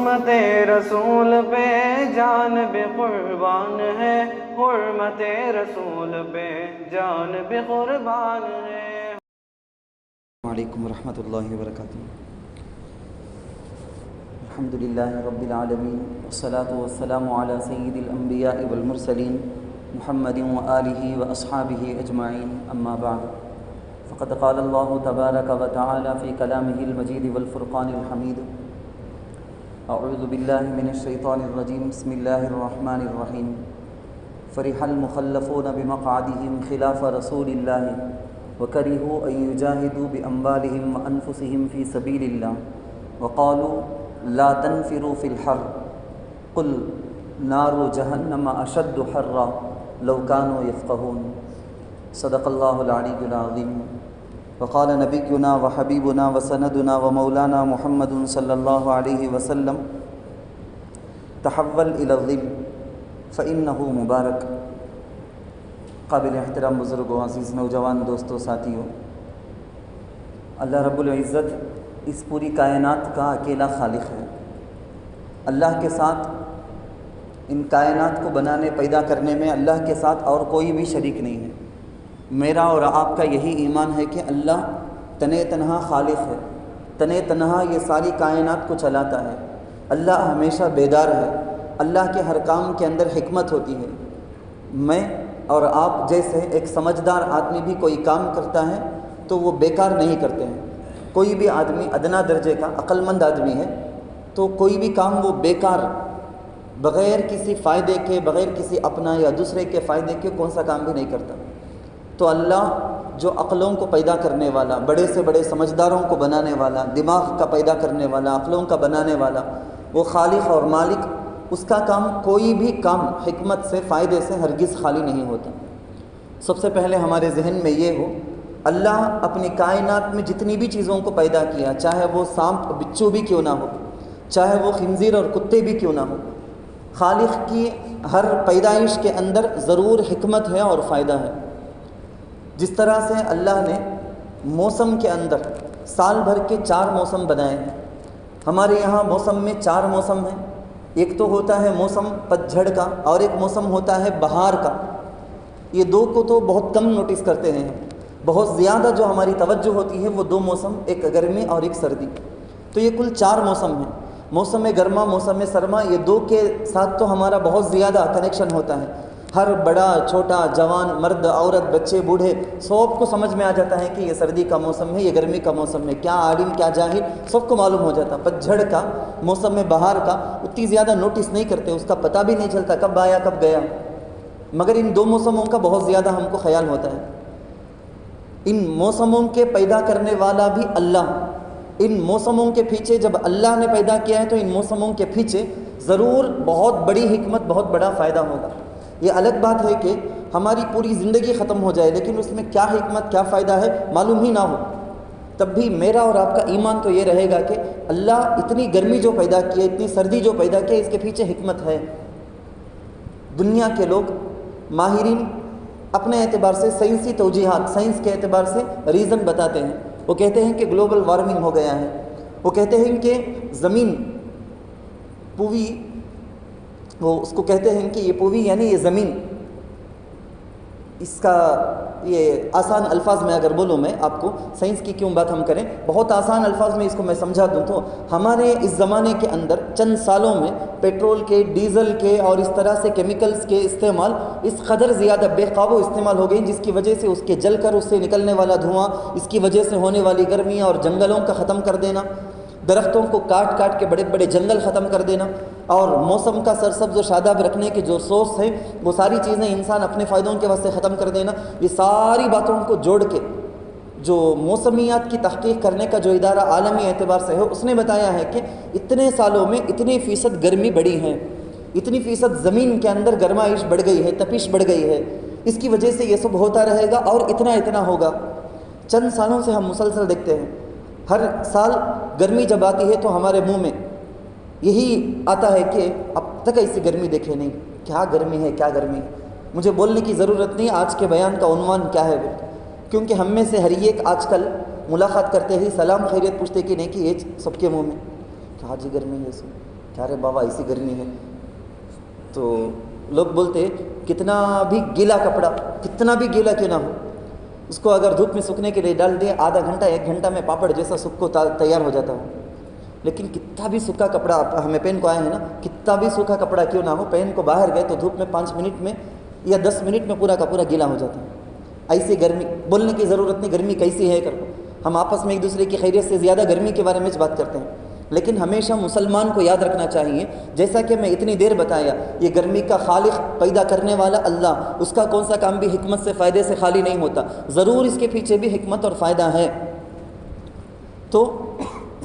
حرمت رسول پہ جان بھی قربان ہے، حرمت رسول پہ جان بھی قربان ہے۔ السلام علیکم ورحمۃ اللہ وبرکاتہ۔ الحمد للہ رب العالمین والصلاة والسلام علی سید الانبیاء والمرسلین محمد وآلہ واصحابہ اجمعین، اما بعد فقد قال اللہ تبارک وتعالی فی کلامہ المجید والفرقان الحمید، اعوذ باللہ من الشیطان الرجیم، بسم اللہ الرحمن الرحیم۔ فرح المخلفون بمقعدهم خلاف رسول اللہ وکرہوا ان یجاہدوا باموالہم وانفسہم فی سبیل اللہ وقالوا لا تنفروا فی الحر قل نار جہنم اشد حرا لو كانوا یفقہون۔ صدق اللہ العلی العظیم۔ وقال نبینا وحبیبنا وسندنا ومولانا محمد صلی اللہ علیہ وسلم تحول الی الظل فإنہ مبارک۔ قابل احترام بزرگوں، عزیز نوجوان دوستوں، ساتھیوں، اللہ رب العزت اس پوری کائنات کا اکیلا خالق ہے۔ اللہ کے ساتھ ان کائنات کو بنانے پیدا کرنے میں اللہ کے ساتھ اور کوئی بھی شریک نہیں ہے۔ میرا اور آپ کا یہی ایمان ہے کہ اللہ تنے تنہا خالق ہے، تنے تنہا یہ ساری کائنات کو چلاتا ہے۔ اللہ ہمیشہ بیدار ہے، اللہ کے ہر کام کے اندر حکمت ہوتی ہے۔ میں اور آپ جیسے ایک سمجھدار آدمی بھی کوئی کام کرتا ہے تو وہ بیکار نہیں کرتے ہیں۔ کوئی بھی آدمی ادنا درجے کا عقل مند آدمی ہے تو کوئی بھی کام وہ بیکار، بغیر کسی فائدے کے، بغیر کسی اپنا یا دوسرے کے فائدے کے کون سا کام بھی نہیں کرتا۔ تو اللہ جو عقلوں کو پیدا کرنے والا، بڑے سے بڑے سمجھداروں کو بنانے والا، دماغ کا پیدا کرنے والا، عقلوں کا بنانے والا، وہ خالق اور مالک، اس کا کام کوئی بھی کام حکمت سے، فائدے سے ہرگز خالی نہیں ہوتا۔ سب سے پہلے ہمارے ذہن میں یہ ہو، اللہ اپنی کائنات میں جتنی بھی چیزوں کو پیدا کیا، چاہے وہ سانپ بچھو بھی کیوں نہ ہو، چاہے وہ خنزیر اور کتے بھی کیوں نہ ہو، خالق کی ہر پیدائش کے اندر ضرور حکمت ہے اور فائدہ ہے۔ جس طرح سے اللہ نے موسم کے اندر سال بھر کے 4 موسم بنائے ہیں۔ ہمارے یہاں موسم میں 4 موسم ہیں۔ ایک تو ہوتا ہے موسم پتجھڑ کا، اور ایک موسم ہوتا ہے بہار کا۔ یہ دو کو تو بہت کم نوٹس کرتے ہیں، بہت زیادہ جو ہماری توجہ ہوتی ہے وہ 2 موسم، ایک گرمی اور ایک سردی۔ تو یہ کل 4 موسم ہیں۔ موسم گرما، موسم سرما، یہ 2 کے ساتھ تو ہمارا بہت زیادہ کنیکشن ہوتا ہے۔ ہر بڑا چھوٹا، جوان، مرد، عورت، بچے، بوڑھے، سب کو سمجھ میں آ جاتا ہے کہ یہ سردی کا موسم ہے، یہ گرمی کا موسم ہے۔ کیا عالم کیا جاہل، سب کو معلوم ہو جاتا۔ پتجھڑ کا موسم میں، بہار کا اتنی زیادہ نوٹس نہیں کرتے، اس کا پتہ بھی نہیں چلتا کب آیا کب گیا، مگر ان 2 موسموں کا بہت زیادہ ہم کو خیال ہوتا ہے۔ ان موسموں کے پیدا کرنے والا بھی اللہ۔ ان موسموں کے پیچھے جب اللہ نے پیدا کیا ہے تو ان موسموں کے پیچھے ضرور بہت بڑی حکمت، بہت بڑا فائدہ ہوگا۔ یہ الگ بات ہے کہ ہماری پوری زندگی ختم ہو جائے لیکن اس میں کیا حکمت، کیا فائدہ ہے معلوم ہی نہ ہو، تب بھی میرا اور آپ کا ایمان تو یہ رہے گا کہ اللہ اتنی گرمی جو پیدا کی ہے، اتنی سردی جو پیدا کی ہے، اس کے پیچھے حکمت ہے۔ دنیا کے لوگ، ماہرین اپنے اعتبار سے سائنسی توجیحات، سائنس کے اعتبار سے ریزن بتاتے ہیں۔ وہ کہتے ہیں کہ گلوبل وارمنگ ہو گیا ہے، وہ کہتے ہیں کہ زمین پوری، وہ اس کو کہتے ہیں کہ یہ پوری یعنی یہ زمین، اس کا یہ آسان الفاظ میں اگر بولوں، میں آپ کو سائنس کی کیوں بات ہم کریں، بہت آسان الفاظ میں اس کو میں سمجھا دوں تو ہمارے اس زمانے کے اندر چند سالوں میں پیٹرول کے، ڈیزل کے اور اس طرح سے کیمیکلز کے استعمال اس قدر زیادہ بے قابو استعمال ہو گئے جس کی وجہ سے اس کے جل کر اس سے نکلنے والا دھواں، اس کی وجہ سے ہونے والی گرمیاں اور جنگلوں کا ختم کر دینا، درختوں کو کاٹ کاٹ کے بڑے بڑے جنگل ختم کر دینا، اور موسم کا سرسبز و شاداب رکھنے کے جو سورس ہیں وہ ساری چیزیں انسان اپنے فائدوں کے واسطے ختم کر دینا، یہ ساری باتوں کو جوڑ کے جو موسمیات کی تحقیق کرنے کا جو ادارہ عالمی اعتبار سے ہے، اس نے بتایا ہے کہ اتنے سالوں میں اتنی فیصد گرمی بڑھی ہے، اتنی فیصد زمین کے اندر گرمائش بڑھ گئی ہے، تپش بڑھ گئی ہے، اس کی وجہ سے یہ سب ہوتا رہے گا اور اتنا اتنا ہوگا۔ چند سالوں سے ہم مسلسل دیکھتے ہیں، ہر سال گرمی جب آتی ہے تو ہمارے منہ میں یہی آتا ہے کہ اب تک ایسی گرمی دیکھے نہیں، کیا گرمی ہے، کیا گرمی ہے۔ مجھے بولنے کی ضرورت نہیں آج کے بیان کا عنوان کیا ہے، کیونکہ ہم میں سے ہر ایک آج کل ملاقات کرتے ہی سلام خیریت پوچھتے کہ نہیں کہ یہ سب کے منہ میں کیا جی گرمی ہے، کیا رے بابا ایسی گرمی ہے؟ تو لوگ بولتے کتنا بھی گیلا کپڑا، کتنا بھی گیلا کیوں نہ ہو، اس کو اگر دھوپ میں سوکھنے کے لیے ڈال دیں آدھا گھنٹہ 1 گھنٹہ میں پاپڑ جیسا سوکھ کو تیار ہو جاتا ہو۔ لیکن کتنا بھی سوکھا کپڑا ہمیں پہن کو آئے ہیں نا، کتنا بھی سوکھا کپڑا کیوں نہ ہو، پہن کو باہر گئے تو دھوپ میں 5 منٹ میں یا 10 منٹ میں پورا کا پورا گیلا ہو جاتا ہے۔ ایسی گرمی بولنے کی ضرورت نہیں، گرمی کیسی ہے کر، ہم آپس میں ایک دوسرے کی خیریت سے زیادہ گرمی کے بارے میں بات کرتے ہیں۔ لیکن ہمیشہ مسلمان کو یاد رکھنا چاہیے، جیسا کہ میں اتنی دیر بتایا، یہ گرمی کا خالق پیدا کرنے والا اللہ، اس کا کون سا کام بھی حکمت سے فائدے سے خالی نہیں ہوتا، ضرور اس کے پیچھے بھی حکمت اور فائدہ ہے۔ تو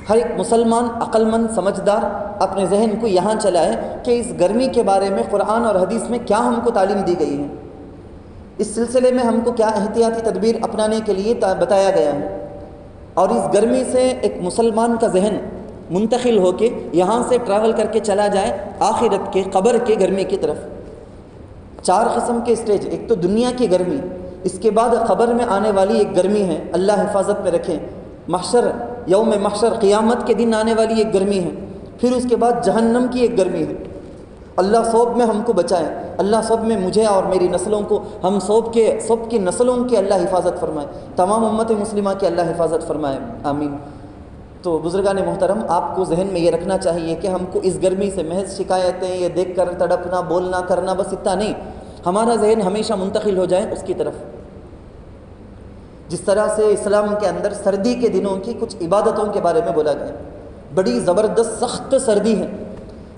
ہر ایک مسلمان عقل مند سمجھدار اپنے ذہن کو یہاں چلائے کہ اس گرمی کے بارے میں قرآن اور حدیث میں کیا ہم کو تعلیم دی گئی ہے، اس سلسلے میں ہم کو کیا احتیاطی تدبیر اپنانے کے لیے بتایا گیا ہے، اور اس گرمی سے ایک مسلمان کا ذہن منتقل ہو کے یہاں سے ٹریول کر کے چلا جائے آخرت کے قبر کے گرمی کی طرف۔ 4 قسم کے اسٹیج، ایک تو دنیا کی گرمی، اس کے بعد قبر میں آنے والی ایک گرمی ہے، اللہ حفاظت میں رکھیں، محشر یوم محشر قیامت کے دن آنے والی ایک گرمی ہے، پھر اس کے بعد جہنم کی ایک گرمی ہے۔ اللہ سب میں ہم کو بچائے، اللہ سب میں مجھے اور میری نسلوں کو، ہم سب کی نسلوں کی اللہ حفاظت فرمائے، تمام امت مسلمہ کی اللہ حفاظت فرمائے، آمین۔ تو بزرگان محترم، آپ کو ذہن میں یہ رکھنا چاہیے کہ ہم کو اس گرمی سے محض شکایتیں، یہ دیکھ کر تڑپنا، بولنا کرنا، بس اتنا نہیں، ہمارا ذہن ہمیشہ منتقل ہو جائے اس کی طرف۔ جس طرح سے اسلام کے اندر سردی کے دنوں کی کچھ عبادتوں کے بارے میں بولا گیا، بڑی زبردست سخت سردی ہے،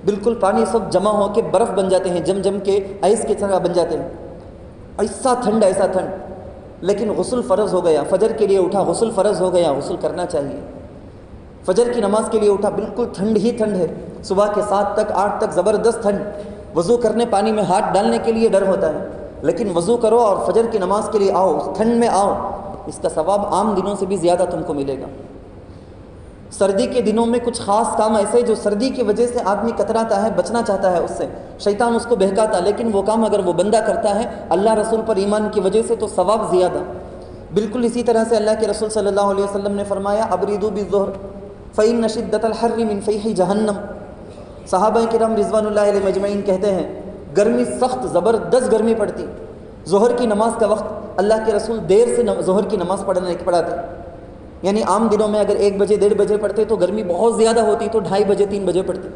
بالکل پانی سب جمع ہو کے برف بن جاتے ہیں، جم کے آئس کی طرح بن جاتے ہیں، ایسا ٹھنڈ ایسا ٹھنڈ، لیکن غسل فرض ہو گیا، فجر کے لیے اٹھا غسل فرض ہو گیا، غسل کرنا چاہیے۔ فجر کی نماز کے لیے اٹھا، بالکل ٹھنڈ ہی ٹھنڈ ہے، صبح کے 7 تک 8 تک زبردست ٹھنڈ، وضو کرنے پانی میں ہاتھ ڈالنے کے لیے ڈر ہوتا ہے، لیکن وضو کرو اور فجر کی نماز کے لیے آؤ، ٹھنڈ میں آؤ، اس کا ثواب عام دنوں سے بھی زیادہ تم کو ملے گا۔ سردی کے دنوں میں کچھ خاص کام ایسے جو سردی کی وجہ سے آدمی کتراتا ہے، بچنا چاہتا ہے، اس سے شیطان اس کو بہکاتا، لیکن وہ کام اگر وہ بندہ کرتا ہے اللہ رسول پر ایمان کی وجہ سے تو ثواب زیادہ۔ بالکل اسی طرح سے اللہ کے رسول صلی اللہ علیہ وسلم نے فرمایا ابریدو بالظہر فإن شدۃ الحر من فیح جہنم۔ صحابہ کرام رضوان اللہ علیہ مجمعین کہتے ہیں گرمی سخت زبردست گرمی پڑتی، ظہر کی نماز کا وقت اللہ کے رسول دیر سے ظہر کی نماز پڑھاتے، یعنی عام دنوں میں اگر 1 بجے 1:30 بجے پڑھتے تو گرمی بہت زیادہ ہوتی تو 2:30 بجے 3 بجے پڑھتے۔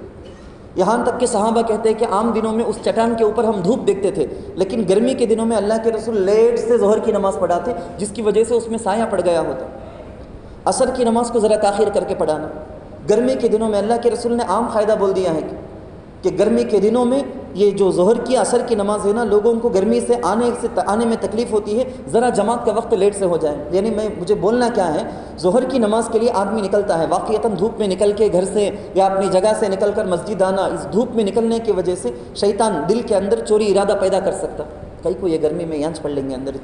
یہاں تک کہ صحابہ کہتے ہیں کہ عام دنوں میں اس چٹان کے اوپر ہم دھوپ دیکھتے تھے، لیکن گرمی کے دنوں میں اللہ کے رسول لیٹ سے ظہر کی نماز پڑھاتے، جس کی وجہ سے اس میں سایہ پڑ گیا ہوتا۔ عصر کی نماز کو ذرا تاخیر کر کے پڑھانا۔ گرمی کے دنوں میں اللہ کے رسول نے عام فائدہ بول دیا ہے کہ گرمی کے دنوں میں یہ جو ظہر کی عصر کی نماز ہے نا، لوگوں کو گرمی سے آنے میں تکلیف ہوتی ہے، ذرا جماعت کا وقت لیٹ سے ہو جائے۔ یعنی مجھے بولنا کیا ہے، ظہر کی نماز کے لیے آدمی نکلتا ہے، واقعتاً دھوپ میں نکل کے گھر سے یا اپنی جگہ سے نکل کر مسجد آنا، اس دھوپ میں نکلنے کی وجہ سے شیطان دل کے اندر چوری ارادہ پیدا کر سکتا، کئی کو یہ گرمی میں یانچ پڑھ لیں گے، اندر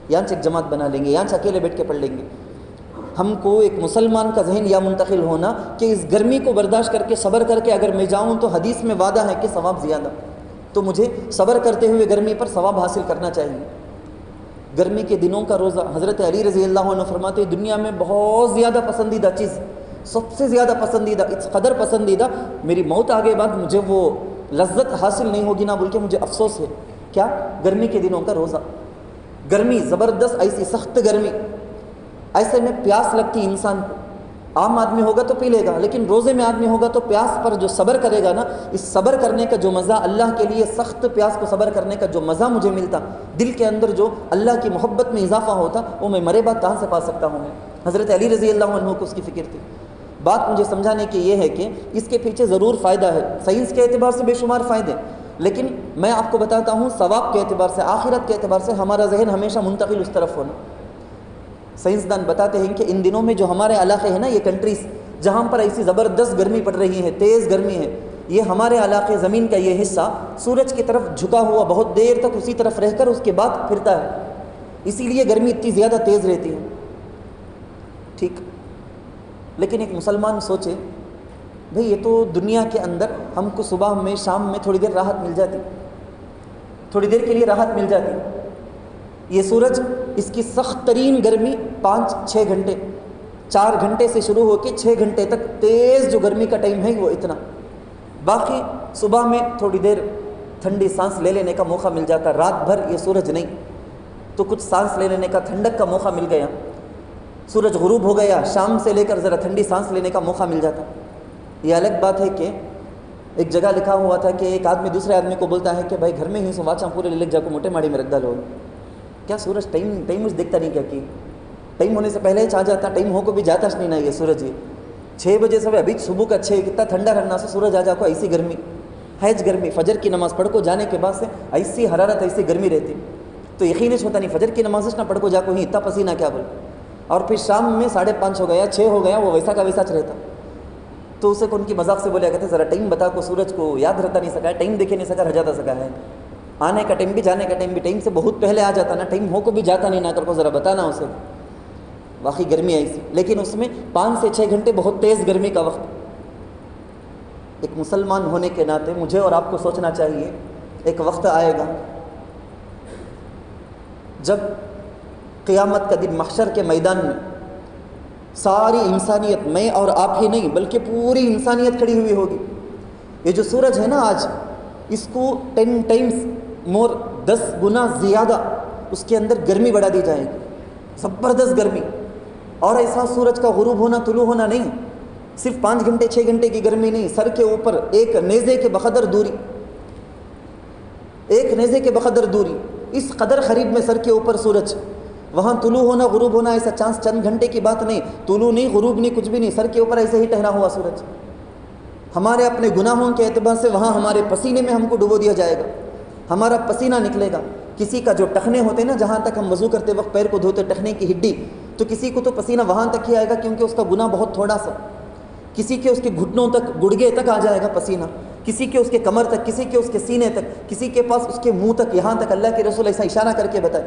یانچ ایک جماعت بنا لیں گے، یانچ اکیلے بیٹھ کے پڑھ لیں گے۔ ہم کو ایک مسلمان کا ذہن یا منتقل ہونا کہ اس گرمی کو برداشت کر کے صبر کر کے اگر میں جاؤں تو حدیث میں وعدہ ہے کہ ثواب زیادہ، تو مجھے صبر کرتے ہوئے گرمی پر ثواب حاصل کرنا چاہیے۔ گرمی کے دنوں کا روزہ، حضرت علی رضی اللہ عنہ فرماتے دنیا میں بہت زیادہ پسندیدہ چیز، سب سے زیادہ پسندیدہ، اس قدر پسندیدہ، میری موت آگے بعد مجھے وہ لذت حاصل نہیں ہوگی نہ بلکہ مجھے افسوس ہے، کیا؟ گرمی کے دنوں کا روزہ۔ گرمی زبردست، ایسی سخت گرمی، ایسے میں پیاس لگتی انسان کو، عام آدمی ہوگا تو پی لے گا، لیکن روزے میں آدمی ہوگا تو پیاس پر جو صبر کرے گا نا، اس صبر کرنے کا جو مزہ، اللہ کے لیے سخت پیاس کو صبر کرنے کا جو مزہ مجھے ملتا، دل کے اندر جو اللہ کی محبت میں اضافہ ہوتا، وہ میں مرے بعد کہاں سے پا سکتا ہوں میں؟ حضرت علی رضی اللہ عنہ کو اس کی فکر تھی۔ بات مجھے سمجھانے کی یہ ہے کہ اس کے پیچھے ضرور فائدہ ہے، سائنس کے اعتبار سے بے شمار فائدے، لیکن میں آپ کو بتاتا ہوں ثواب کے اعتبار سے، آخرت کے اعتبار سے ہمارا ذہن ہمیشہ منتقل اس طرف ہونا۔ سائنسدان بتاتے ہیں کہ ان دنوں میں جو ہمارے علاقے ہیں نا، یہ کنٹریز جہاں پر ایسی زبردست گرمی پڑ رہی ہے، تیز گرمی ہے، یہ ہمارے علاقے زمین کا یہ حصہ سورج کی طرف جھکا ہوا بہت دیر تک اسی طرف رہ کر اس کے بعد پھرتا ہے، اسی لیے گرمی اتنی زیادہ تیز رہتی ہے، ٹھیک۔ لیکن ایک مسلمان سوچے بھئی یہ تو دنیا کے اندر ہم کو صبح میں شام میں تھوڑی دیر راحت مل جاتی، تھوڑی دیر کے لیے راحت مل جاتی، یہ سورج اس کی سخت ترین گرمی 5-6 گھنٹے، 4 گھنٹے سے شروع ہو کے 6 گھنٹے تک تیز جو گرمی کا ٹائم ہے وہ اتنا باقی صبح میں تھوڑی دیر ٹھنڈی سانس لے لینے کا موقع مل جاتا، رات بھر یہ سورج نہیں تو کچھ سانس لے لینے کا ٹھنڈک کا موقع مل گیا، سورج غروب ہو گیا، شام سے لے کر ذرا ٹھنڈی سانس لینے کا موقع مل جاتا۔ یہ الگ بات ہے کہ ایک جگہ لکھا ہوا تھا کہ ایک آدمی دوسرے آدمی کو بولتا ہے کہ بھائی گھر میں ہی سو واچاں پورے لے جا کو موٹے ماڑی میں رکھ ڈالو، کیا سورج ٹائم مجھ دیکھتا نہیں، کیا کہ ٹائم ہونے سے پہلے چاہ جاتا، ٹائم ہو کو بھی جاتا نہیں نا یہ سورج، یہ 6 بجے سے ابھی صبح کا 6 کتنا ٹھنڈا رہنا سے سورج آ جا کو ایسی گرمی حیج گرمی، فجر کی نماز پڑھ کو جانے کے بعد سے ایسی حرارت ایسی گرمی رہتی، تو یقینش ہوتا نہیں فجر کی نماز نہ پڑھ کو جا کو ہی اتنا پسینہ کیا بول، اور پھر شام میں 5:30 ہو گیا 6 ہو گیا وہ ویسا کا ویسا رہتا، تو اسے ان کی مذاق سے بولے کہتے ذرا ٹائم بتا کو سورج کو یاد رہتا نہیں سکا ہے، ٹائم دیکھے نہیں سکا، رہ جاتا سکا ہے، آنے کا ٹائم بھی جانے کا ٹائم بھی ٹائم سے بہت پہلے آ جاتا نا، ٹائم ہو کو بھی جاتا نہیں نہ کر کو ذرا بتانا اسے، واقعی گرمی ایسی، لیکن اس میں 5 سے 6 گھنٹے بہت تیز گرمی کا وقت۔ ایک مسلمان ہونے کے ناطے مجھے اور آپ کو سوچنا چاہیے ایک وقت آئے گا جب قیامت کا دن محشر کے میدان میں ساری انسانیت، میں اور آپ ہی نہیں بلکہ پوری انسانیت کھڑی ہوئی ہوگی، یہ جو سورج ہے نا آج اس کو 10 ٹائمز مور 10 گنا زیادہ اس کے اندر گرمی بڑھا دی جائے گی، زبردست گرمی، اور ایسا سورج کا غروب ہونا طلوع ہونا نہیں، صرف 5 گھنٹے 6 گھنٹے کی گرمی نہیں، سر کے اوپر ایک نیزے کے بقدر دوری، ایک نیزے کے بقدر دوری، اس قدر قریب میں سر کے اوپر سورج، وہاں طلوع ہونا غروب ہونا ایسا چند گھنٹے کی بات نہیں، طلوع نہیں غروب نہیں کچھ بھی نہیں، سر کے اوپر ایسے ہی ٹہرا ہوا سورج، ہمارے اپنے گناہوں کے اعتبار سے وہاں ہمارے پسینے میں ہم کو ڈبو دیا جائے گا، ہمارا پسینہ نکلے گا، کسی کا جو ٹخنے ہوتے نا جہاں تک ہم وضو کرتے وقت پیر کو دھوتے ٹخنے کی ہڈی، تو کسی کو تو پسینہ وہاں تک ہی آئے گا کیونکہ اس کا گناہ بہت تھوڑا سا، کسی کے اس کے گھٹنوں تک گڑگے تک آ جائے گا پسینہ، کسی کے اس کے کمر تک، کسی کے اس کے سینے تک، کسی کے پاس اس کے منہ تک، یہاں تک اللہ کے رسول ایسا اشارہ کر کے بتائے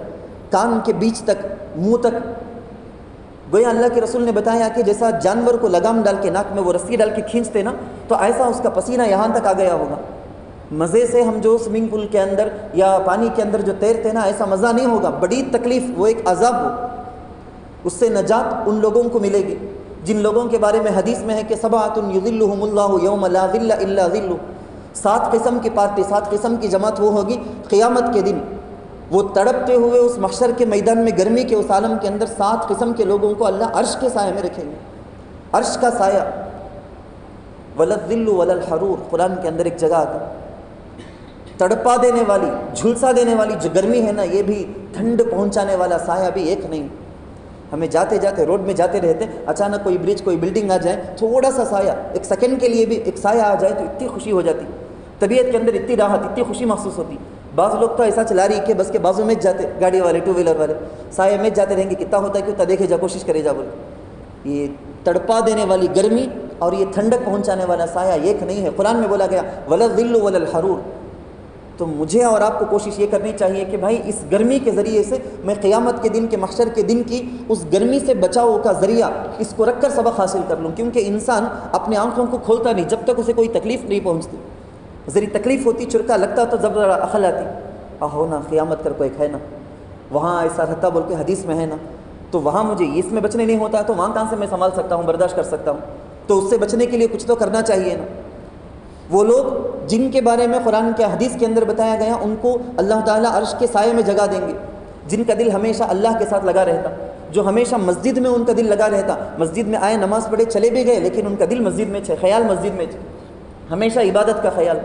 کان کے بیچ تک، منہ تک، گویا اللہ کے رسول نے بتایا کہ جیسا جانور کو لگام ڈال کے ناک میں وہ رسی ڈال کے کھینچتے نا تو ایسا اس کا پسینہ یہاں تک آ گیا ہوگا، مزے سے ہم جو سوئمنگ پول کے اندر یا پانی کے اندر جو تیرتے نا ایسا مزہ نہیں ہوگا، بڑی تکلیف، وہ ایک عذاب ہو، اس سے نجات ان لوگوں کو ملے گی جن لوگوں کے بارے میں حدیث میں ہے کہ سبعۃ یظلھم اللہ یوم لا ظل الا ظلہ، 7 قسم کی پارٹی، 7 قسم کی جماعت وہ ہوگی قیامت کے دن، وہ تڑپتے ہوئے اس محشر کے میدان میں گرمی کے اس عالم کے اندر 7 قسم کے لوگوں کو اللہ عرش کے سائے میں رکھیں گے، عرش کا سایہ، ولا الظل ولا الحرور، قرآن کے اندر ایک جگہ آتی، تڑپا دینے والی، جھلسا دینے والی جو گرمی ہے نا یہ بھی ٹھنڈ پہنچانے والا سایہ بھی ایک نہیں، ہمیں جاتے جاتے روڈ میں جاتے رہتے اچانک کوئی برج کوئی بلڈنگ آ جائے تھوڑا سا سایہ، ایک سیکنڈ کے لیے بھی ایک سایہ آ جائے تو اتنی خوشی ہو جاتی، طبیعت کے اندر اتنی راحت اتنی خوشی محسوس ہوتی، بعض لوگ تو ایسا چلا رہی کہ بس کے بازو میں جاتے، گاڑی والے 2 ویلر والے سایہ میں جاتے رہیں گے، کتنا ہوتا ہے کہ اتنا دیکھے جا کوشش کرے جا بولے، یہ تڑپا دینے والی گرمی اور یہ ٹھنڈک پہنچانے والا سایہ ایک نہیں ہے، قرآن میں بولا گیا ولا الظل ولا الحرور، تو مجھے اور آپ کو کوشش یہ کرنی چاہیے کہ بھائی اس گرمی کے ذریعے سے میں قیامت کے دن کے محشر کے دن کی اس گرمی سے بچاؤ کا ذریعہ اس کو رکھ کر سبق حاصل کر لوں، کیونکہ انسان اپنے آنکھوں کو کھولتا نہیں جب تک اسے کوئی تکلیف نہیں پہنچتی، ذری تکلیف ہوتی چرکا لگتا تو جب عقل آتی، آہو نا قیامت کر کو ایک ہے نا وہاں ایسا رہتا بول کے حدیث میں ہے نا، تو وہاں مجھے اس میں بچنے نہیں ہوتا تو وہاں کہاں سے میں سنبھال سکتا ہوں، برداشت کر سکتا ہوں، تو اس سے بچنے کے لیے کچھ تو کرنا چاہیے نا۔ وہ لوگ جن کے بارے میں قرآن کے حدیث کے اندر بتایا گیا ان کو اللہ تعالیٰ عرش کے سائے میں جگہ دیں گے، جن کا دل ہمیشہ اللہ کے ساتھ لگا رہتا، جو ہمیشہ مسجد میں ان کا دل لگا رہتا، مسجد میں آئے نماز پڑھے چلے بھی گئے لیکن ان کا دل مسجد میں خیال مسجد میں ہمیشہ عبادت کا خیال،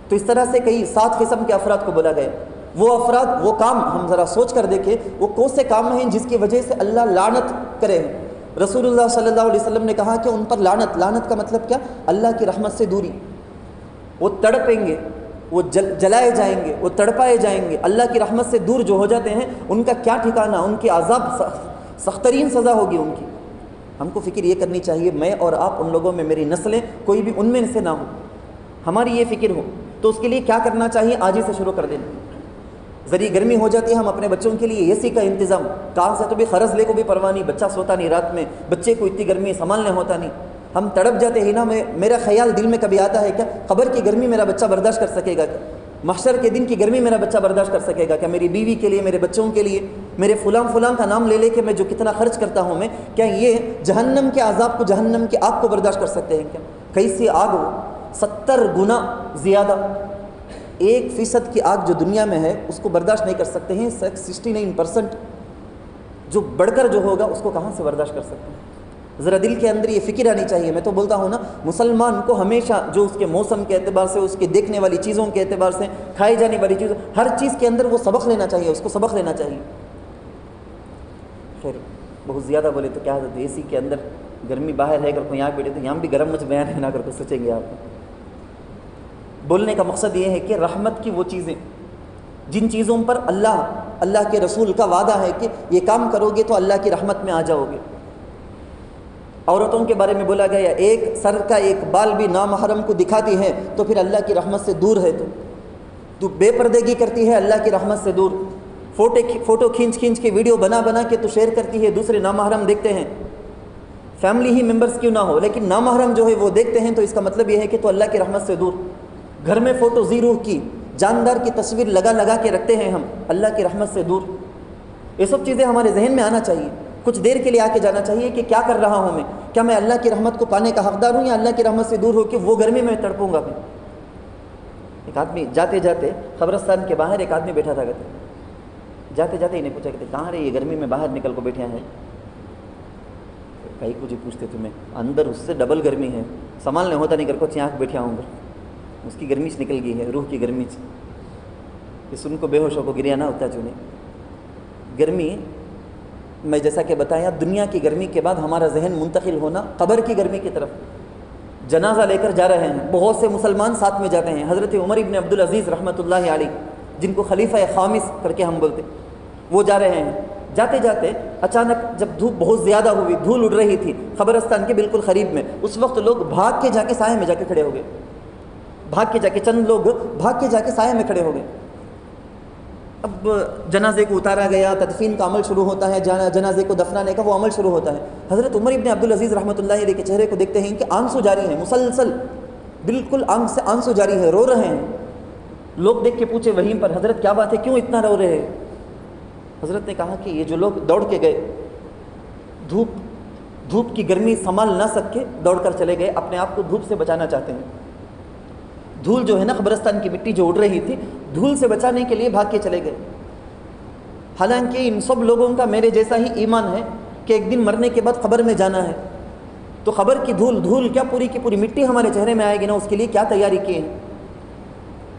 تو اس طرح سے کئی 7 قسم کے افراد کو بولا گیا، وہ افراد وہ کام ہم ذرا سوچ کر دیکھیں وہ کون سے کام ہیں جس کی وجہ سے اللہ لعنت کرے، رسول اللہ صلی اللہ علیہ وسلم نے کہا کہ ان پر لعنت کا مطلب کیا، اللہ کی رحمت سے دوری، وہ تڑپیں گے، وہ جلائے جائیں گے، وہ تڑپائے جائیں گے، اللہ کی رحمت سے دور جو ہو جاتے ہیں ان کا کیا ٹھکانہ، ان کے عذاب سخت ترین سزا ہوگی ان کی۔ ہم کو فکر یہ کرنی چاہیے میں اور آپ ان لوگوں میں میری نسلیں کوئی بھی ان میں سے نہ ہو، ہماری یہ فکر ہو، تو اس کے لیے کیا کرنا چاہیے، آج ہی سے شروع کر دینا، ذریعہ گرمی ہو جاتی ہے ہم اپنے بچوں کے لیے اے سی کا انتظام، کہاں سے تو بھی قرض لے کو بھی پرواہ نہیں، بچہ سوتا نہیں رات میں، بچے کو اتنی گرمی سنبھالنے ہوتا نہیں، ہم تڑپ جاتے ہیں نا، میرا خیال دل میں کبھی آتا ہے کیا قبر کی گرمی میرا بچہ برداشت کر سکے گا کیا، محشر کے دن کی گرمی میرا بچہ برداشت کر سکے گا کیا، میری بیوی کے لیے، میرے بچوں کے لیے، میرے فلاں کا نام لے لے کے میں جو کتنا خرچ کرتا ہوں میں، کیا یہ جہنم کے عذاب کو، جہنم کی آگ کو برداشت کر سکتے ہیں کیا، کیسی آگ ہو، 70 گنا زیادہ. 1% کی آگ جو دنیا میں ہے اس کو برداشت نہیں کر سکتے ہیں. 69% جو بڑھ کر جو ہوگا اس کو کہاں سے برداشت کر سکتے ہیں؟ ذرا دل کے اندر یہ فکر آنی چاہیے. میں تو بولتا ہوں نا، مسلمان کو ہمیشہ جو اس کے موسم کے اعتبار سے، اس کے دیکھنے والی چیزوں کے اعتبار سے، کھائی جانے والی چیزوں، ہر چیز کے اندر وہ سبق لینا چاہیے، اس کو سبق لینا چاہیے. خیر بہت زیادہ بولے تو کیا حضرت، اے سی کے اندر گرمی باہر ہے، اگر کوئی یہاں بیٹھے تو یہاں بھی گرم مجھ بیان ہے نہ کر کے سوچیں گے آپ. بولنے کا مقصد یہ ہے کہ رحمت کی وہ چیزیں جن چیزوں پر اللہ کے رسول کا وعدہ ہے کہ یہ کام کرو گے تو اللہ کی رحمت میں آ جاؤ گے. عورتوں کے بارے میں بولا گیا ایک سر کا ایک بال بھی نامحرم کو دکھاتی ہے تو پھر اللہ کی رحمت سے دور ہے. تو بے پردگی کرتی ہے اللہ کی رحمت سے دور. فوٹو کھینچ کے ویڈیو بنا کے تو شیئر کرتی ہے، دوسرے نامحرم دیکھتے ہیں. فیملی ہی ممبرز کیوں نہ ہو لیکن نامحرم جو ہے وہ دیکھتے ہیں، تو اس کا مطلب یہ ہے کہ تو اللہ کی رحمت سے دور. گھر میں فوٹو زیروح کی جاندار کی تصویر لگا کے رکھتے ہیں ہم، اللہ کی رحمت سے دور. یہ سب چیزیں ہمارے ذہن میں آنا چاہیے. کچھ دیر کے لیے آ کے جانا چاہیے کہ کیا کر رہا ہوں میں، کیا میں اللہ کی رحمت کو پانے کا حقدار ہوں یا اللہ کی رحمت سے دور ہو کے وہ گرمی میں تڑپوں گا. ایک آدمی جاتے قبرستان کے باہر ایک آدمی بیٹھا تھا، جاتے انہیں پوچھا کہ کہاں رہے یہ گرمی میں باہر نکل کو بیٹھے ہیں. کئی کچھ پوچھتے تمہیں، اندر اس سے ڈبل گرمی ہے، سنبھالنے ہوتا نہیں کر کو آنکھ بیٹھا ہوں گا، اس کی گرمی سے نکل گئی ہے، روح کی گرمی سے. یہ سن کو بے ہوش ہو کو گریا نہ ہوتا چنے. گرمی میں جیسا کہ بتایا، دنیا کی گرمی کے بعد ہمارا ذہن منتقل ہونا قبر کی گرمی کی طرف. جنازہ لے کر جا رہے ہیں، بہت سے مسلمان ساتھ میں جاتے ہیں. حضرت عمر ابن عبدالعزیز رحمۃ اللہ علیہ، جن کو خلیفہ خامس کر کے ہم بولتے، وہ جا رہے ہیں. جاتے اچانک جب دھوپ بہت زیادہ ہوئی، دھول اڑ رہی تھی قبرستان کے بالکل قریب میں، اس وقت لوگ بھاگ کے جا کے سائے میں جا کے کھڑے ہو گئے. چند لوگ بھاگ کے جا کے سائے میں کھڑے ہو گئے. اب جنازے کو اتارا گیا، تدفین کا عمل شروع ہوتا ہے، جنازے کو دفنانے کا وہ عمل شروع ہوتا ہے. حضرت عمر ابن عبدالعزیز رحمۃ اللہ علیہ کے چہرے کو دیکھتے ہیں کہ آنسو جاری ہیں، مسلسل بالکل آنکھ سے آنسو جاری ہے، رو رہے ہیں. لوگ دیکھ کے پوچھے وہیں پر، حضرت کیا بات ہے، کیوں اتنا رو رہے ہیں؟ حضرت نے کہا کہ یہ جو لوگ دوڑ کے گئے، دھوپ کی گرمی سنبھال نہ سکے دوڑ کر چلے گئے، اپنے آپ کو دھوپ سے بچانا چاہتے ہیں. دھول جو ہے نا، قبرستان کی مٹی جو اڑ رہی تھی، دھول سے بچانے کے لیے بھاگ کے چلے گئے. حالانکہ ان سب لوگوں کا میرے جیسا ہی ایمان ہے کہ ایک دن مرنے کے بعد قبر میں جانا ہے. تو قبر کی دھول کیا پوری کی پوری مٹی ہمارے چہرے میں آئے گی نا، اس کے لیے کیا تیاری کی ہے.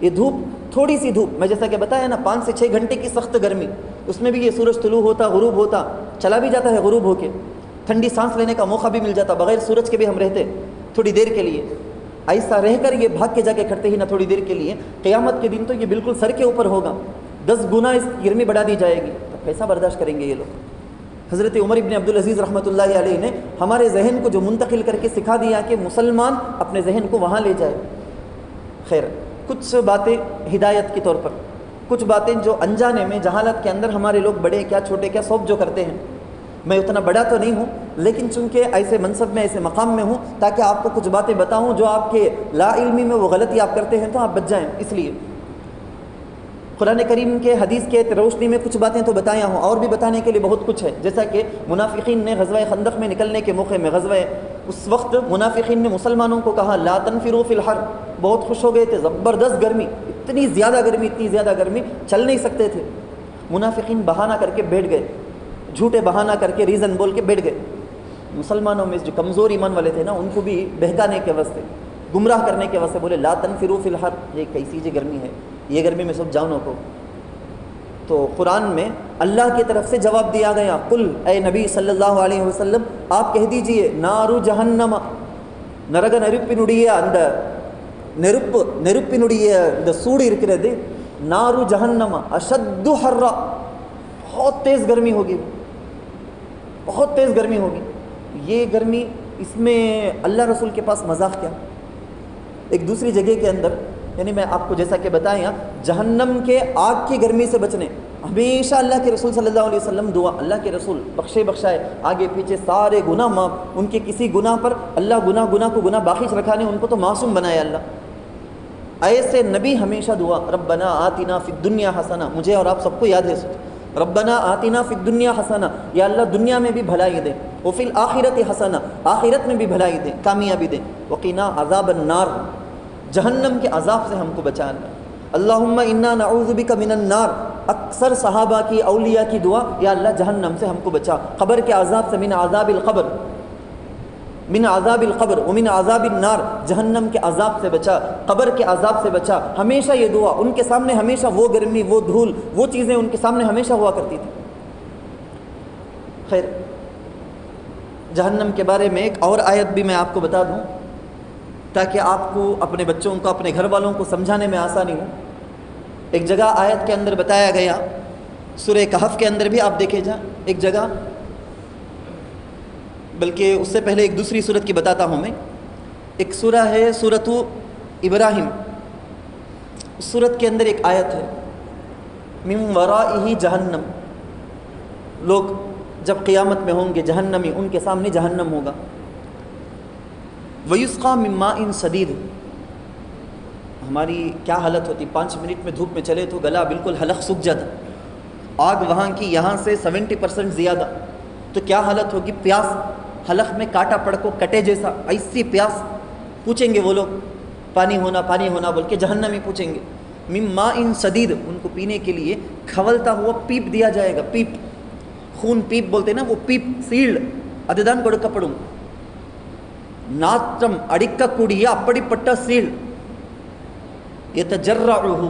یہ دھوپ، تھوڑی سی دھوپ، میں جیسا کہ بتایا نا 5 سے 6 گھنٹے کی سخت گرمی، اس میں بھی یہ سورج طلوع ہوتا، غروب ہوتا، چلا بھی جاتا ہے غروب ہو کے، ٹھنڈی سانس لینے کا موقع بھی مل جاتا، بغیر سورج کے بھی ہم رہتے تھوڑی دیر کے لیے. ایسا رہ کر یہ بھاگ کے جا کے کھڑتے ہی نہ تھوڑی دیر کے لیے. قیامت کے دن تو یہ بالکل سر کے اوپر ہوگا، 10 گنا اس کی گرمی بڑھا دی جائے گی. تو کیسا برداشت کریں گے یہ لوگ؟ حضرت عمر ابن عبدالعزیز رحمۃ اللہ علیہ نے ہمارے ذہن کو جو منتقل کر کے سکھا دیا کہ مسلمان اپنے ذہن کو وہاں لے جائے. خیر، کچھ باتیں ہدایت کے طور پر، کچھ باتیں جو انجانے میں جہالت کے اندر ہمارے لوگ بڑے کیا چھوٹے کیا سب جو کرتے ہیں. میں اتنا بڑا تو نہیں ہوں، لیکن چونکہ ایسے منصب میں، ایسے مقام میں ہوں تاکہ آپ کو کچھ باتیں بتاؤں جو آپ کے لا علمی میں وہ غلطی آپ کرتے ہیں تو آپ بچ جائیں. اس لیے قرآن کریم کے حدیث کے روشنی میں کچھ باتیں تو بتایا ہوں، اور بھی بتانے کے لیے بہت کچھ ہے. جیسا کہ منافقین نے غزوہ خندق میں نکلنے کے موقع میں، اس وقت منافقین نے مسلمانوں کو کہا لا تنفروا فی الحر. بہت خوش ہو گئے تھے، زبردست گرمی، اتنی زیادہ گرمی چل نہیں سکتے تھے. منافقین بہانہ کر کے بیٹھ گئے، جھوٹے بہانہ کر کے ریزن بول کے بیٹھ گئے. مسلمانوں میں جو کمزور ایمان والے تھے نا، ان کو بھی بہکانے کے واسطے، گمراہ کرنے کے واسطے بولے لا تنفروا فی الحر. یہ کیسی جی گرمی ہے، یہ گرمی میں سب جاؤ نہ کو. تو قرآن میں اللہ کی طرف سے جواب دیا گیا، قل، اے نبی صلی اللہ علیہ وسلم آپ کہہ دیجئے، نارو جہنم نرگ نرپنڈیے اند نرپنڈیے இந்த சூடு இருக்கிறது، نارو جہنم اشد حر، بہت تیز گرمی ہوگی، بہت تیز گرمی ہوگی. یہ گرمی، اس میں اللہ رسول کے پاس مذاق کیا. ایک دوسری جگہ کے اندر، یعنی میں آپ کو جیسا کہ بتایا، جہنم کے آگ کی گرمی سے بچنے ہمیشہ اللہ کے رسول صلی اللہ علیہ وسلم دعا، اللہ کے رسول بخشائے آگے پیچھے سارے گناہ معاف. ان کے کسی گناہ پر اللہ گناہ کو گناہ باقی رکھا نہیں، ان کو تو معصوم بنایا اللہ. ایسے نبی ہمیشہ دعا، ربنا آتنا فی الدنیا حسنہ. مجھے اور آپ سب کو یاد ہے، ربنا آتنا فی الدنیا حسنہ، یا اللہ دنیا میں بھی بھلائی دے، وفی الآخرت حسنہ، آخرت میں بھی بھلائی دے، کامیابی دے، وقنا عذاب النار، جہنم کے عذاب سے ہم کو بچانا. اللہم انا نعوذ بک من النار. اکثر صحابہ کی اولیاء کی دعا یا اللہ جہنم سے ہم کو بچا, قبر کے عذاب سے, من عذاب القبر, من عذاب القبر ومن عذاب النار, جہنم کے عذاب سے بچا, قبر کے عذاب سے بچا. ہمیشہ یہ دعا ان کے سامنے, ہمیشہ وہ گرمی, وہ دھول, وہ چیزیں ان کے سامنے ہمیشہ ہوا کرتی تھی. خیر, جہنم کے بارے میں ایک اور آیت بھی میں آپ کو بتا دوں تاکہ آپ کو, اپنے بچوں کو, اپنے گھر والوں کو سمجھانے میں آسانی ہو. ایک جگہ آیت کے اندر بتایا گیا, سورہ کہف کے اندر بھی آپ دیکھے جائیں ایک جگہ, بلکہ اس سے پہلے ایک دوسری سورت کی بتاتا ہوں میں. ایک سورہ ہے سورۃ ابراہیم, اس سورت کے اندر ایک آیت ہے, من ورائہ جہنم. لوگ جب قیامت میں ہوں گے جہنمی, ان کے سامنے جہنم ہوگا. وَيُسْقَى مِن مَاءٍ صَدِيدٍ. ہماری کیا حالت ہوتی, 5 منٹ میں دھوپ میں چلے تو گلا بالکل حلق سوکھ جاتا, آگ وہاں کی یہاں سے 70% زیادہ, تو کیا حالت ہوگی, پیاس, حلق میں کانٹا پڑ کو کٹے جیسا, ایسی پیاس. پوچھیں گے وہ لوگ, پانی ہونا, پانی ہونا بول کے جہنمی پوچھیں گے. مِن مَاءٍ صَدِيدٍ, ان کو پینے کے لیے کھولتا ہوا پیپ دیا جائے گا. پیپ, خون پیپ بولتے نا, وہ پیپ سیلڈ اددان کڑکپڑوں, ناتم اڑکا کڑیا اپڑی پٹا سیل. یتجرعہ,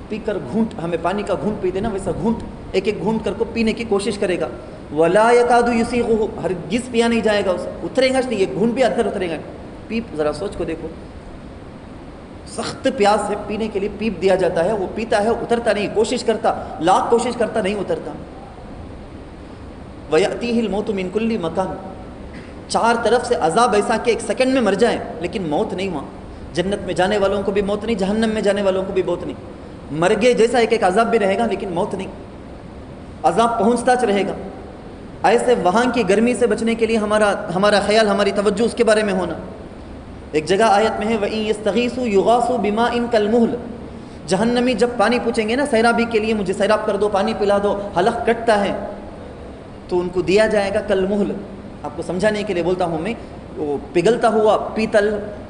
پی کر گھونٹ, ہمیں پانی کا گھونٹ پیتے نا ویسا گھونٹ, ایک ایک گھونٹ کر کو پینے کی کوشش کرے گا. ولا یکاد یسیغہ, ہرگز پیا نہیں جائے گا, اسے اترے گا نہیں, ایک گھونٹ بھی اندر اترے گا. پیپ, ذرا سوچ کو دیکھو, سخت پیاس ہے, پینے کے لیے پیپ دیا جاتا ہے, وہ پیتا ہے, اترتا نہیں, کوشش کرتا, لاکھ کوشش کرتا, نہیں اترتا. وَيَأْتِيهِ الْمَوْتُ مِنْ كُلِّ مَكَانٍ, 4 طرف سے عذاب ایسا کہ 1 سیکنڈ میں مر جائیں لیکن موت نہیں وہاں. جنت میں جانے والوں کو بھی موت نہیں, جہنم میں جانے والوں کو بھی موت نہیں. مر گئے جیسا ایک ایک عذاب بھی رہے گا لیکن موت نہیں, عذاب پہنچتا رہے گا. ایسے وہاں کی گرمی سے بچنے کے لیے ہمارا خیال, ہماری توجہ اس کے بارے میں ہونا. ایک جگہ آیت میں ہے وَإِن يَسْتَغِيثُوا يُغَاثُوا بِمَاءٍ كَالْمُهْلِ. جہنمی جب پانی پوچھیں گے نا سیرابی کے لیے, مجھے سیراب کر دو, پانی پلا دو, حلق کٹتا ہے, تو ان کو دیا جائے گا کلمہل. آپ کو سمجھانے کے لیے بولتا ہوں میں, وہ پگھلتا ہوا پیتل,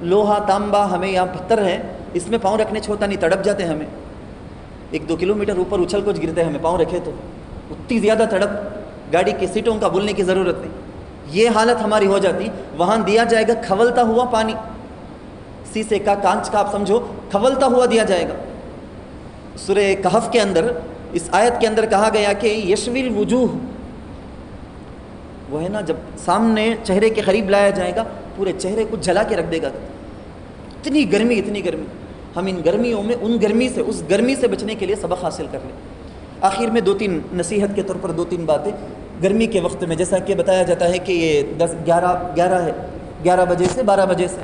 لوہا, تانبا, ہمیں یہاں پتھر ہے, اس میں پاؤں رکھنے چھوڑتا نہیں, تڑپ جاتے ہیں ہمیں, 1-2 کلومیٹر اوپر اچھل کچھ گرتے ہیں ہمیں پاؤں رکھے تو, اتنی زیادہ تڑپ, گاڑی کی سیٹوں کا بولنے کی ضرورت نہیں. یہ حالت ہماری ہو جاتی. وہاں دیا جائے گا کھولتا ہوا پانی, سیسے کا, کانچ کا, آپ سمجھو کھولتا ہوا دیا جائے گا. سورہ کہف کے اندر, اس آیت کے اندر کہا گیا کہ یشوی الوجوہ, وہ ہے نا جب سامنے چہرے کے قریب لایا جائے گا پورے چہرے کو جلا کے رکھ دے گا. اتنی گرمی, اتنی گرمی. ہم ان گرمیوں میں ان گرمی سے, اس گرمی سے بچنے کے لیے سبق حاصل کر لیں. آخر میں 2-3 نصیحت کے طور پر 2-3 باتیں. گرمی کے وقت میں جیسا کہ بتایا جاتا ہے کہ یہ 11 ہے, 11 بجے سے 12 بجے سے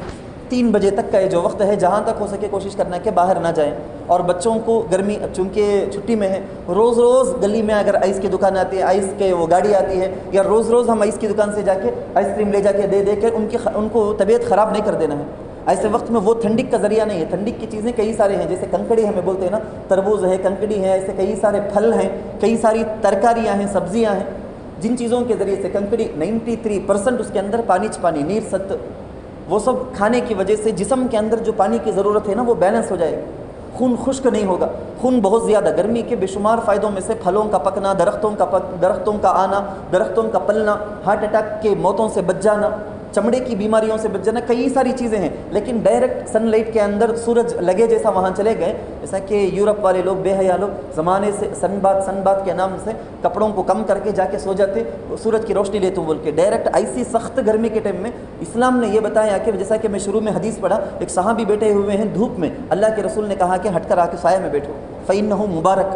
3 بجے تک کا یہ جو وقت ہے, جہاں تک ہو سکے کوشش کرنا ہے کہ باہر نہ جائیں. اور بچوں کو گرمی, چونکہ چھٹی میں ہے, روز روز گلی میں اگر آئس کی دکان آتی ہے, آئس کے وہ گاڑی آتی ہے, یا روز روز ہم آئس کی دکان سے جا کے آئس کریم لے جا کے دے کے ان کو طبیعت خراب نہیں کر دینا ہے. ایسے وقت میں وہ ٹھنڈک کا ذریعہ نہیں ہے. ٹھنڈک کی چیزیں کئی سارے ہیں, جیسے کنکڑی ہمیں بولتے ہیں نا, تربوز ہے, کنکڑی ہے, ایسے کئی سارے پھل ہیں, کئی ساری ترکاریاں ہیں, سبزیاں ہیں, جن چیزوں کے ذریعے سے کنکڑی 93% اس کے اندر پانی نیر ست, وہ سب کھانے کی وجہ سے جسم کے اندر جو پانی کی ضرورت ہے نا وہ بیلنس ہو جائے گا, خون خشک نہیں ہوگا. خون بہت زیادہ, گرمی کے بے شمار فائدوں میں سے پھلوں کا پکنا, درختوں کا آنا, درختوں کا پلنا, ہارٹ اٹیک کے موتوں سے بچ جانا, چمڑے کی بیماریوں سے بچ جانا, کئی ساری چیزیں ہیں. لیکن ڈائریکٹ سن لائٹ کے اندر سورج لگے جیسا وہاں چلے گئے, جیسا کہ یورپ والے لوگ, بے حیا لوگ زمانے سے سن بات کے نام سے کپڑوں کو کم کر کے جا کے سو جاتے, سورج کی روشنی لیتے بول کے. ڈائریکٹ ایسی سخت گرمی کے ٹائم میں اسلام نے یہ بتایا کہ جیسا کہ میں شروع میں حدیث پڑھا, ایک صحابی بیٹھے ہوئے ہیں دھوپ میں, اللہ کے رسول نے کہا کہ ہٹ کر آ کے سایہ میں بیٹھو, فإنہ مبارک,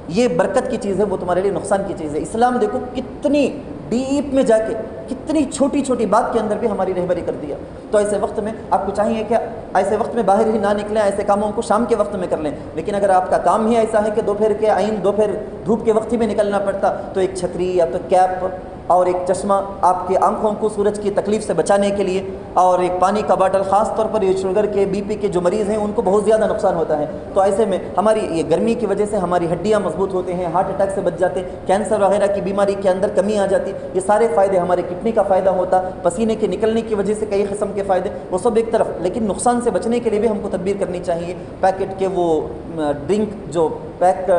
یہ برکت کی چیز ہے, وہ تمہارے لیے نقصان کی چیز ہے. اسلام دیکھو کتنی ڈیپ میں جا کے, کتنی چھوٹی چھوٹی بات کے اندر بھی ہماری رہبری کر دیا. تو ایسے وقت میں آپ کو چاہیے کہ ایسے وقت میں باہر ہی نہ نکلیں, ایسے کاموں کو شام کے وقت میں کر لیں. لیکن اگر آپ کا کام ہی ایسا ہے کہ دوپہر دھوپ کے وقت ہی میں نکلنا پڑتا, تو ایک چھتری یا تو کیپ اور ایک چشمہ آپ کے آنکھوں کو سورج کی تکلیف سے بچانے کے لیے، اور ایک پانی کا باٹل، خاص طور پر یہ شوگر کے بی پی کے جو مریض ہیں ان کو بہت زیادہ نقصان ہوتا ہے، تو ایسے میں ہماری یہ گرمی کی وجہ سے ہماری ہڈیاں مضبوط ہوتے ہیں، ہارٹ اٹیک سے بچ جاتے ہیں، کینسر وغیرہ کی بیماری کے اندر کمی آ جاتی، یہ سارے فائدے، ہمارے کڈنی کا فائدہ ہوتا، پسینے کے نکلنے کی وجہ سے کئی قسم کے فائدے، وہ سب ایک طرف، لیکن نقصان سے بچنے کے لیے بھی ہم کو تدبیر کرنی چاہیے۔ پیکٹ کے وہ ڈرنک جو پیک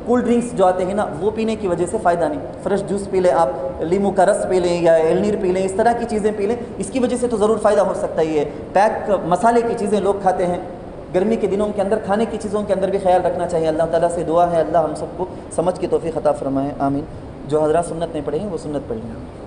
کول ڈرنکس جو آتے ہیں نا، وہ پینے کی وجہ سے فائدہ نہیں، فریش جوس پی لیں آپ، لیمو کا رس پی لیں یا النیر پی لیں، اس طرح کی چیزیں پی لیں، اس کی وجہ سے تو ضرور فائدہ ہو سکتا ہے۔ یہ پیک مسالے کی چیزیں لوگ کھاتے ہیں گرمی کے دنوں کے اندر، کھانے کی چیزوں کے اندر بھی خیال رکھنا چاہیے۔ اللہ تعالیٰ سے دعا ہے اللہ ہم سب کو سمجھ کی توفیق عطا فرمائے، آمین۔ جو حضرات سنت نہیں پڑھے ہیں وہ سنت پڑھ لیں۔